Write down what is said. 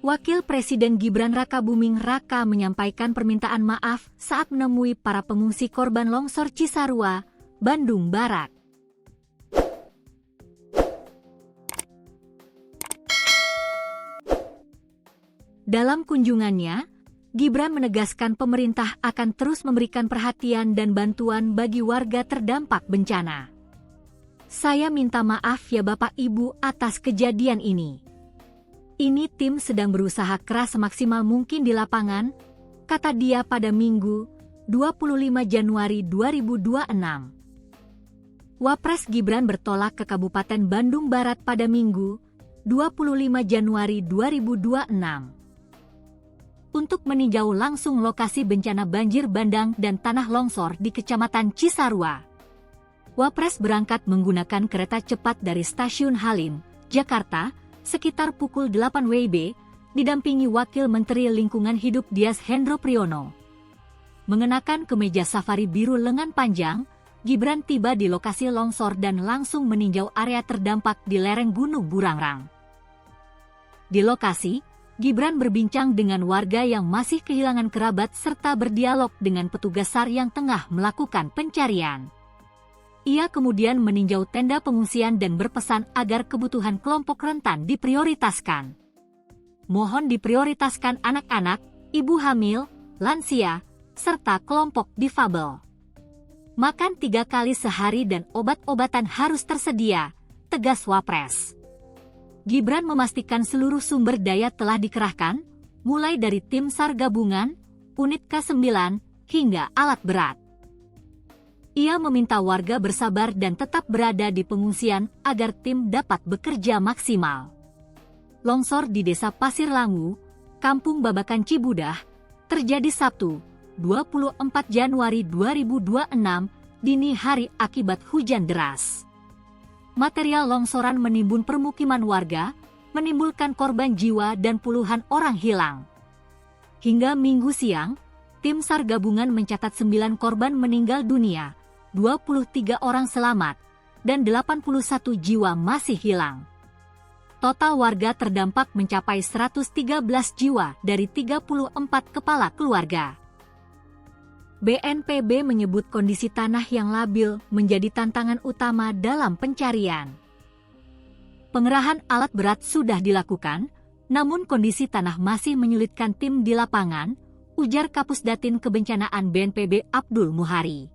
Wakil Presiden Gibran Rakabuming Raka menyampaikan permintaan maaf saat menemui para pengungsi korban longsor Cisarua, Bandung Barat. Dalam kunjungannya, Gibran menegaskan pemerintah akan terus memberikan perhatian dan bantuan bagi warga terdampak bencana. "Saya minta maaf ya Bapak Ibu atas kejadian ini. Ini tim sedang berusaha keras semaksimal mungkin di lapangan," kata dia pada Minggu, 25 Januari 2026. Wapres Gibran bertolak ke Kabupaten Bandung Barat pada Minggu, 25 Januari 2026. Untuk meninjau langsung lokasi bencana banjir bandang dan tanah longsor di Kecamatan Cisarua. Wapres berangkat menggunakan kereta cepat dari Stasiun Halim, Jakarta, sekitar pukul 8 WIB, didampingi Wakil Menteri Lingkungan Hidup Dias Hendro Priyono. Mengenakan kemeja safari biru lengan panjang, Gibran tiba di lokasi longsor dan langsung meninjau area terdampak di lereng Gunung Burangrang. Di lokasi, Gibran berbincang dengan warga yang masih kehilangan kerabat serta berdialog dengan petugas SAR yang tengah melakukan pencarian. Ia kemudian meninjau tenda pengungsian dan berpesan agar kebutuhan kelompok rentan diprioritaskan. Mohon diprioritaskan anak-anak, ibu hamil, lansia, serta kelompok difabel. Makan 3 kali sehari dan obat-obatan harus tersedia, tegas Wapres. Gibran memastikan seluruh sumber daya telah dikerahkan, mulai dari tim SAR gabungan, unit K9, hingga alat berat. Ia meminta warga bersabar dan tetap berada di pengungsian agar tim dapat bekerja maksimal. Longsor di Desa Pasir Langu, Kampung Babakan Cibudah, terjadi Sabtu, 24 Januari 2026, dini hari akibat hujan deras. Material longsoran menimbun permukiman warga, menimbulkan korban jiwa dan puluhan orang hilang. Hingga Minggu siang, tim SAR gabungan mencatat 9 korban meninggal dunia, 23 orang selamat, dan 81 jiwa masih hilang. Total warga terdampak mencapai 113 jiwa dari 34 kepala keluarga. BNPB menyebut kondisi tanah yang labil menjadi tantangan utama dalam pencarian. Pengerahan alat berat sudah dilakukan, namun kondisi tanah masih menyulitkan tim di lapangan, ujar Kapusdatin Kebencanaan BNPB Abdul Muhari.